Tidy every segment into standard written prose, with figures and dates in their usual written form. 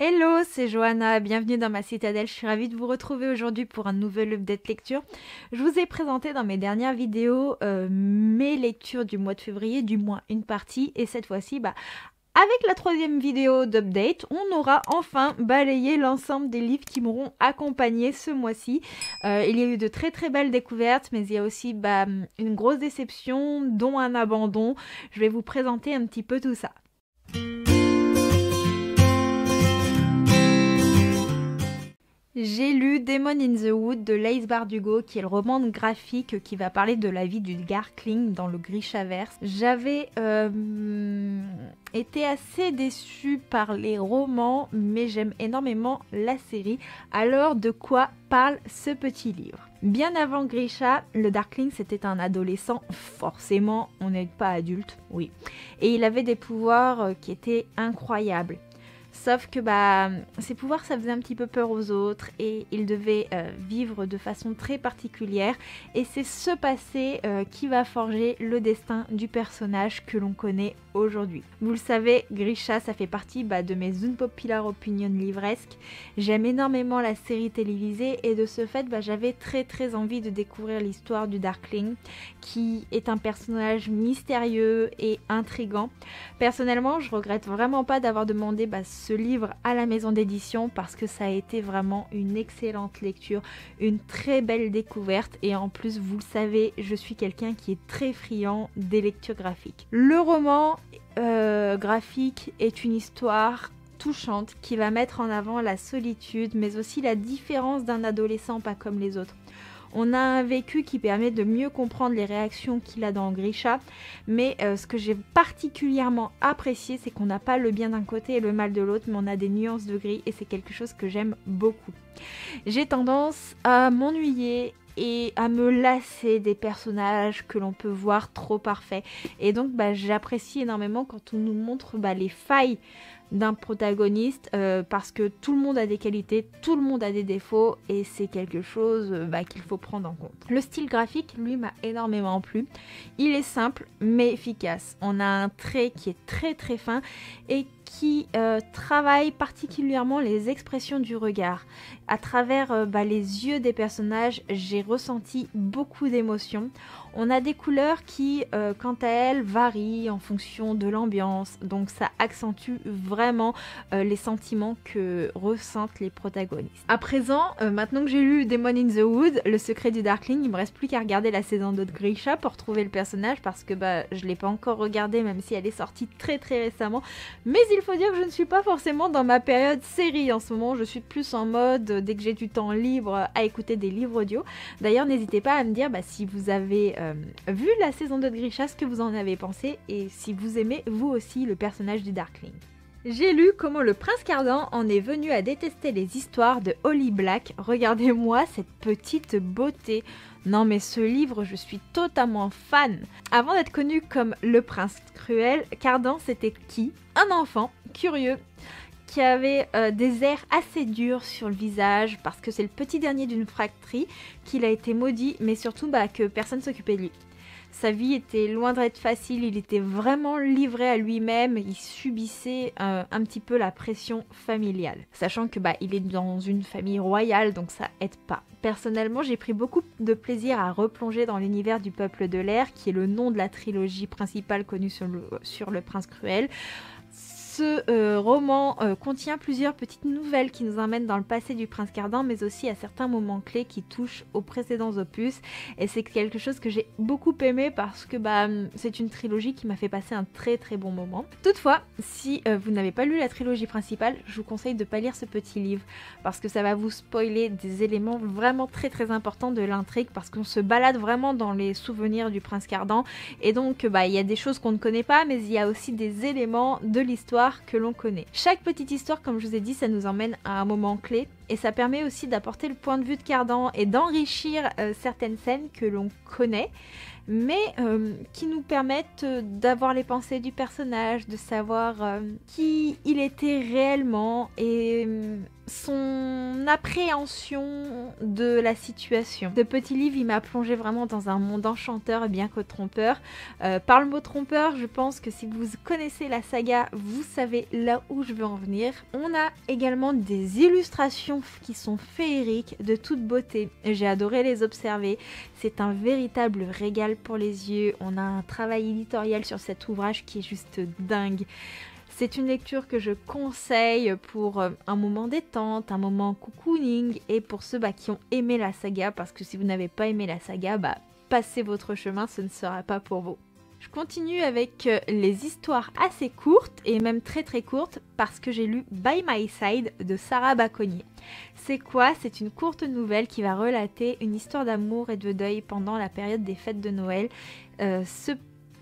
Hello, c'est Johanna, bienvenue dans ma citadelle, je suis ravie de vous retrouver aujourd'hui pour un nouvel update lecture. Je vous ai présenté dans mes dernières vidéos mes lectures du mois de février, du moins une partie, et cette fois-ci, avec la troisième vidéo d'update, on aura enfin balayé l'ensemble des livres qui m'auront accompagné ce mois-ci. Il y a eu de très très belles découvertes, mais il y a aussi une grosse déception, dont un abandon. Je vais vous présenter un petit peu tout ça. J'ai lu Demon in the Wood de Laïs Bardugo, qui est le roman graphique qui va parler de la vie du Darkling dans le Grishaverse. J'avais été assez déçue par les romans, mais j'aime énormément la série. Alors de quoi parle ce petit livre? Bien avant Grisha, le Darkling c'était un adolescent, forcément on n'est pas adulte, oui. Et il avait des pouvoirs qui étaient incroyables. Sauf que ses pouvoirs ça faisait un petit peu peur aux autres et il devait vivre de façon très particulière, et c'est ce passé qui va forger le destin du personnage que l'on connaît aujourd'hui. Vous le savez, Grisha ça fait partie de mes unpopular opinions livresques. J'aime énormément la série télévisée et de ce fait j'avais très envie de découvrir l'histoire du Darkling, qui est un personnage mystérieux et intrigant. Personnellement je regrette vraiment pas d'avoir demandé ce livre à la maison d'édition, parce que ça a été vraiment une excellente lecture, une très belle découverte, et en plus vous le savez, je suis quelqu'un qui est très friand des lectures graphiques. Le roman graphique est une histoire touchante qui va mettre en avant la solitude, mais aussi la différence d'un adolescent pas comme les autres. On a un vécu qui permet de mieux comprendre les réactions qu'il a dans Grisha, mais ce que j'ai particulièrement apprécié, c'est qu'on n'a pas le bien d'un côté et le mal de l'autre, mais on a des nuances de gris, et c'est quelque chose que j'aime beaucoup. J'ai tendance à m'ennuyer et à me lasser des personnages que l'on peut voir trop parfaits. Et donc j'apprécie énormément quand on nous montre les failles d'un protagoniste, parce que tout le monde a des qualités, tout le monde a des défauts, et c'est quelque chose qu'il faut prendre en compte. Le style graphique, lui, m'a énormément plu. Il est simple mais efficace. On a un trait qui est très fin et qui travaille particulièrement les expressions du regard. À travers les yeux des personnages, j'ai ressenti beaucoup d'émotions. On a des couleurs qui, quant à elles, varient en fonction de l'ambiance, donc ça accentue vraiment les sentiments que ressentent les protagonistes. À présent, maintenant que j'ai lu Demon in the Wood, le secret du Darkling, il me reste plus qu'à regarder la saison 2 de Grisha pour trouver le personnage, parce que je l'ai pas encore regardé, même si elle est sortie très récemment. Mais il faut dire que je ne suis pas forcément dans ma période série en ce moment, je suis plus en mode, dès que j'ai du temps libre, à écouter des livres audio. D'ailleurs, n'hésitez pas à me dire si vous avez vu la saison 2 de Grisha, ce que vous en avez pensé, et si vous aimez vous aussi le personnage du Darkling. J'ai lu comment le prince Cardan en est venu à détester les histoires de Holly Black. Regardez-moi cette petite beauté. Non mais ce livre, je suis totalement fan. Avant d'être connu comme le prince cruel, Cardan c'était qui? Un enfant curieux qui avait des airs assez durs sur le visage, parce que c'est le petit dernier d'une fratrie, qu'il a été maudit, mais surtout que personne s'occupait de lui. Sa vie était loin d'être facile, il était vraiment livré à lui-même, il subissait un petit peu la pression familiale. Sachant que il est dans une famille royale, donc ça aide pas. Personnellement, j'ai pris beaucoup de plaisir à replonger dans l'univers du Peuple de l'air, qui est le nom de la trilogie principale connue sur le Prince Cruel. Ce roman contient plusieurs petites nouvelles qui nous emmènent dans le passé du prince Cardan, mais aussi à certains moments clés qui touchent aux précédents opus, et c'est quelque chose que j'ai beaucoup aimé, parce que c'est une trilogie qui m'a fait passer un très bon moment. Toutefois, si vous n'avez pas lu la trilogie principale, je vous conseille de ne pas lire ce petit livre, parce que ça va vous spoiler des éléments vraiment très importants de l'intrigue, parce qu'on se balade vraiment dans les souvenirs du prince Cardan, et donc il y a des choses qu'on ne connaît pas, mais il y a aussi des éléments de l'histoire que l'on connaît. Chaque petite histoire, comme je vous ai dit, ça nous emmène à un moment clé, et ça permet aussi d'apporter le point de vue de Cardan et d'enrichir certaines scènes que l'on connaît, mais qui nous permettent d'avoir les pensées du personnage, de savoir qui il était réellement, et son appréhension de la situation. Ce petit livre, il m'a plongé vraiment dans un monde enchanteur bien que trompeur. Par le mot trompeur, je pense que si vous connaissez la saga, vous savez là où je veux en venir. On a également des illustrations qui sont féeriques, de toute beauté. J'ai adoré les observer. C'est un véritable régal pour les yeux. On a un travail éditorial sur cet ouvrage qui est juste dingue. C'est une lecture que je conseille pour un moment détente, un moment cocooning et pour ceux qui ont aimé la saga, parce que si vous n'avez pas aimé la saga, passez votre chemin, ce ne sera pas pour vous. Je continue avec les histoires assez courtes et même très très courtes parce que j'ai lu By My Side de Sarah Baconnier. C'est quoi? C'est une courte nouvelle qui va relater une histoire d'amour et de deuil pendant la période des fêtes de Noël. Ce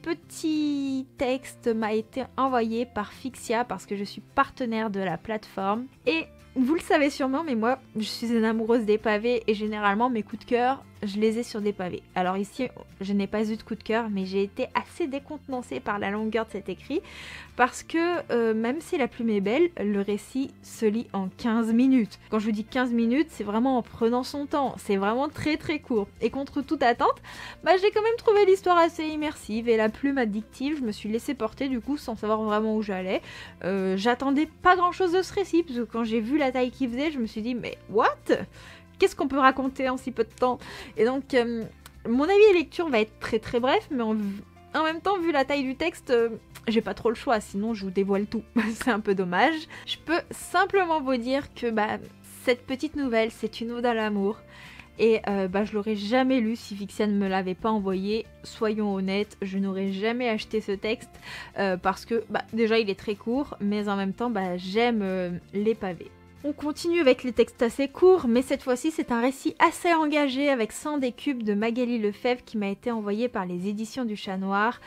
petit texte m'a été envoyé par Fixia parce que je suis partenaire de la plateforme et vous le savez sûrement, mais moi je suis une amoureuse des pavés et généralement mes coups de cœur je les ai sur des pavés. Alors ici je n'ai pas eu de coup de cœur, mais j'ai été assez décontenancée par la longueur de cet écrit parce que même si la plume est belle, le récit se lit en 15 minutes. Quand je vous dis 15 minutes, c'est vraiment en prenant son temps, c'est vraiment très très court. Et contre toute attente, j'ai quand même trouvé l'histoire assez immersive et la plume addictive. Je me suis laissée porter du coup sans savoir vraiment où j'allais. J'attendais pas grand chose de ce récit parce que quand j'ai vu la taille qu'il faisait, je me suis dit mais what ? Qu'est-ce qu'on peut raconter en si peu de temps? Et donc, mon avis de lecture va être très très bref, mais en même temps, vu la taille du texte, j'ai pas trop le choix, sinon je vous dévoile tout. C'est un peu dommage. Je peux simplement vous dire que cette petite nouvelle, c'est une ode à l'amour. Et je l'aurais jamais lu si Fixia ne me l'avait pas envoyé. Soyons honnêtes, je n'aurais jamais acheté ce texte parce que déjà il est très court, mais en même temps j'aime les pavés. On continue avec les textes assez courts, mais cette fois-ci c'est un récit assez engagé avec 100 décubes de Magali Lefebvre qui m'a été envoyé par les éditions du Chat Noir.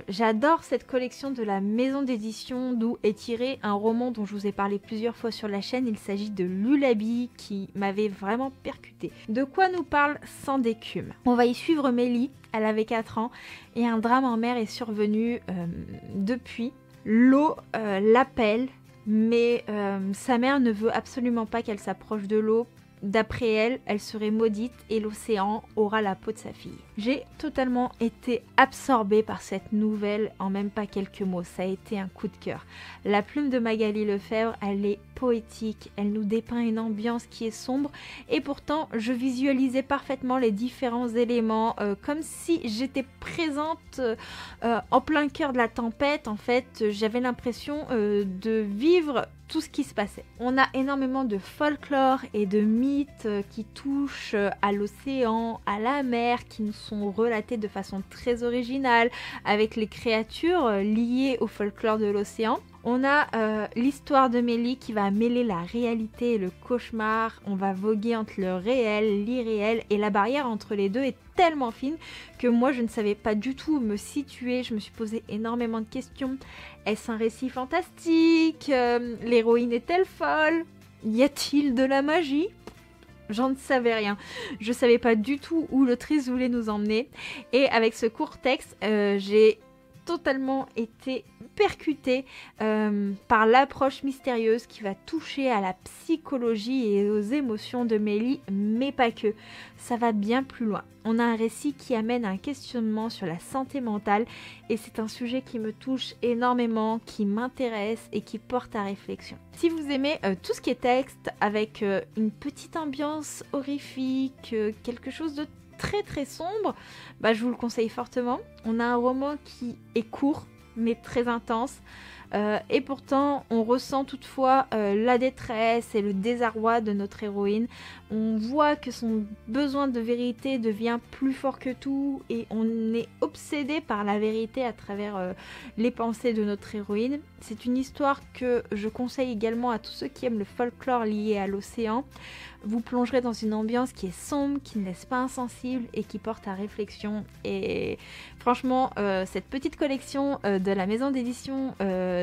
J'adore cette collection de la maison d'édition d'où est tiré un roman dont je vous ai parlé plusieurs fois sur la chaîne. Il s'agit de Lullaby qui m'avait vraiment percuté. De quoi nous parle 100 décubes? On va y suivre Mélie, elle avait 4 ans et un drame en mer est survenu depuis. L'eau l'appelle. Mais sa mère ne veut absolument pas qu'elle s'approche de l'eau. D'après elle, elle serait maudite et l'océan aura la peau de sa fille. J'ai totalement été absorbée par cette nouvelle en même pas quelques mots. Ça a été un coup de cœur. La plume de Magali Lefebvre, elle est poétique. Elle nous dépeint une ambiance qui est sombre et pourtant je visualisais parfaitement les différents éléments comme si j'étais présente en plein cœur de la tempête. En fait, j'avais l'impression de vivre tout ce qui se passait. On a énormément de folklore et de mythes qui touchent à l'océan, à la mer, qui nous sont relatés de façon très originale avec les créatures liées au folklore de l'océan. On a l'histoire de Mélie qui va mêler la réalité et le cauchemar. On va voguer entre le réel, l'irréel et la barrière entre les deux est tellement fine que moi je ne savais pas du tout où me situer. Je me suis posé énormément de questions. Est-ce un récit fantastique? L'héroïne est-elle folle? Y a-t-il de la magie? J'en ne savais rien. Je savais pas du tout où l'autrice voulait nous emmener. Et avec ce court texte, j'ai totalement été percutée par l'approche mystérieuse qui va toucher à la psychologie et aux émotions de Mélie, mais pas que. Ça va bien plus loin. On a un récit qui amène un questionnement sur la santé mentale et c'est un sujet qui me touche énormément, qui m'intéresse et qui porte à réflexion. Si vous aimez tout ce qui est texte avec une petite ambiance horrifique, quelque chose de très très sombre, je vous le conseille fortement. On a un roman qui est court mais très intense et pourtant on ressent toutefois la détresse et le désarroi de notre héroïne. On voit que son besoin de vérité devient plus fort que tout et on est obsédé par la vérité à travers les pensées de notre héroïne. C'est une histoire que je conseille également à tous ceux qui aiment le folklore lié à l'océan. Vous plongerez dans une ambiance qui est sombre, qui ne laisse pas insensible et qui porte à réflexion. Et franchement, cette petite collection de la maison d'édition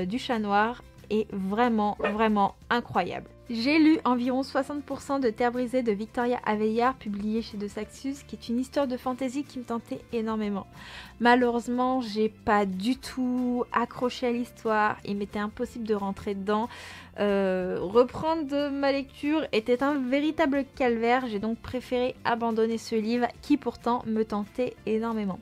du Chat Noir est vraiment, vraiment incroyable. J'ai lu environ 60% de Terre brisée de Victoria Aveyard, publié chez De Saxus, qui est une histoire de fantasy qui me tentait énormément. Malheureusement, j'ai pas du tout accroché à l'histoire, il m'était impossible de rentrer dedans. Reprendre ma lecture était un véritable calvaire, j'ai donc préféré abandonner ce livre qui pourtant me tentait énormément.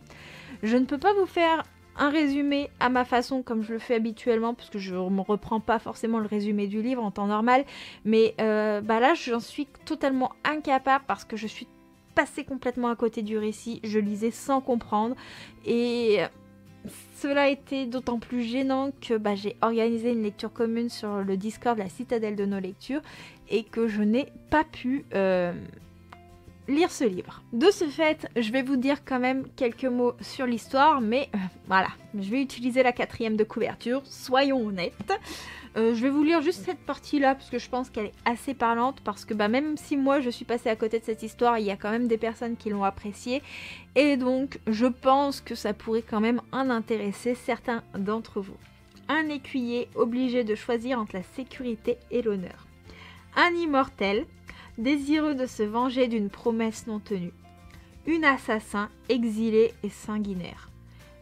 Je ne peux pas vous faire un résumé à ma façon comme je le fais habituellement parce que je ne me reprends pas forcément le résumé du livre en temps normal, mais là j'en suis totalement incapable parce que je suis passée complètement à côté du récit, je lisais sans comprendre et cela était d'autant plus gênant que j'ai organisé une lecture commune sur le Discord de la Citadelle de nos lectures et que je n'ai pas pu lire ce livre. De ce fait, je vais vous dire quand même quelques mots sur l'histoire, mais voilà, je vais utiliser la 4e de couverture, soyons honnêtes. Je vais vous lire juste cette partie-là, parce que je pense qu'elle est assez parlante, parce que même si moi je suis passée à côté de cette histoire, il y a quand même des personnes qui l'ont appréciée, et donc je pense que ça pourrait quand même en intéresser certains d'entre vous. Un écuyer obligé de choisir entre la sécurité et l'honneur. Un immortel désireux de se venger d'une promesse non tenue. Un assassin exilé et sanguinaire.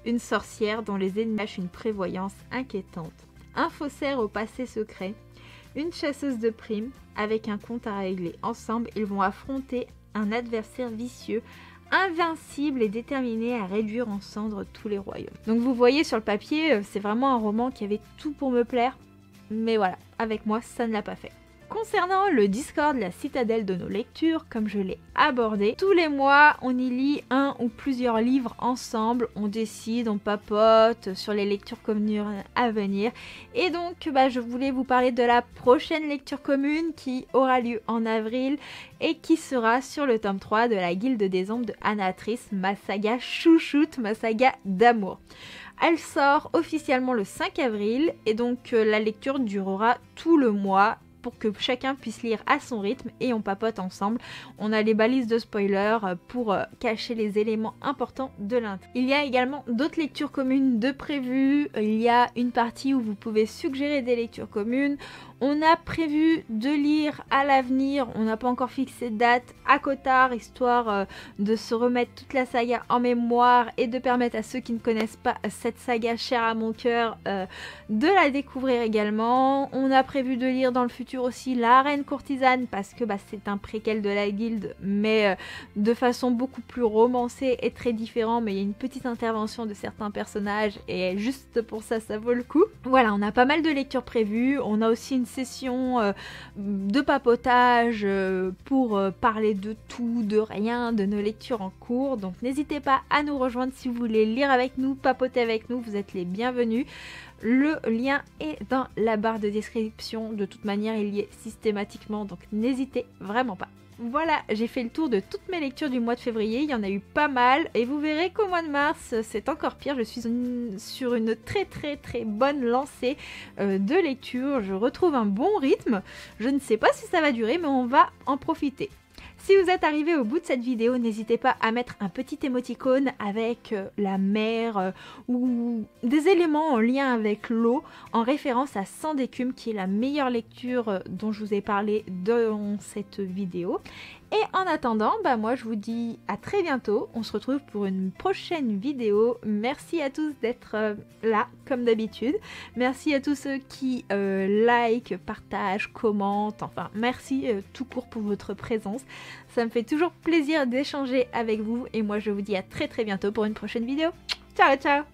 Une sorcière dont les ennemis cachent une prévoyance inquiétante. Un faussaire au passé secret. Une chasseuse de primes avec un compte à régler. Ensemble, ils vont affronter un adversaire vicieux, invincible et déterminé à réduire en cendres tous les royaumes. Donc vous voyez sur le papier, c'est vraiment un roman qui avait tout pour me plaire. Mais voilà, avec moi, ça ne l'a pas fait. Concernant le Discord, la citadelle de nos lectures, comme je l'ai abordé, tous les mois on y lit un ou plusieurs livres ensemble, on décide, on papote sur les lectures communes à venir. Et donc je voulais vous parler de la prochaine lecture commune qui aura lieu en avril et qui sera sur le tome 3 de la Guilde des Ombres de Anatrice, ma saga chouchoute, ma saga d'amour. Elle sort officiellement le 5 avril et donc la lecture durera tout le mois pour que chacun puisse lire à son rythme et on papote ensemble. On a les balises de spoilers pour cacher les éléments importants de l'intrigue. Il y a également d'autres lectures communes de prévues. Il y a une partie où vous pouvez suggérer des lectures communes. On a prévu de lire à l'avenir, on n'a pas encore fixé de date, ACOTAR, histoire de se remettre toute la saga en mémoire et de permettre à ceux qui ne connaissent pas cette saga chère à mon cœur de la découvrir également. On a prévu de lire dans le futur aussi La Reine Courtisane parce que c'est un préquel de la guilde mais de façon beaucoup plus romancée et très différent, mais il y a une petite intervention de certains personnages et juste pour ça, ça vaut le coup. Voilà, on a pas mal de lectures prévues, on a aussi une session de papotage pour parler de tout, de rien, de nos lectures en cours, donc n'hésitez pas à nous rejoindre si vous voulez lire avec nous, papoter avec nous, vous êtes les bienvenus. Le lien est dans la barre de description, de toute manière il y est systématiquement, donc n'hésitez vraiment pas. Voilà, j'ai fait le tour de toutes mes lectures du mois de février, il y en a eu pas mal et vous verrez qu'au mois de mars c'est encore pire, je suis sur une très bonne lancée de lecture, je retrouve un bon rythme, je ne sais pas si ça va durer mais on va en profiter. Si vous êtes arrivé au bout de cette vidéo, n'hésitez pas à mettre un petit émoticône avec la mer ou des éléments en lien avec l'eau en référence à Sang d'écume qui est la meilleure lecture dont je vous ai parlé dans cette vidéo. Et en attendant, moi je vous dis à très bientôt, on se retrouve pour une prochaine vidéo. Merci à tous d'être là comme d'habitude, merci à tous ceux qui like, partagent, commentent, enfin merci tout court pour votre présence. Ça me fait toujours plaisir d'échanger avec vous et moi je vous dis à très bientôt pour une prochaine vidéo. Ciao ciao.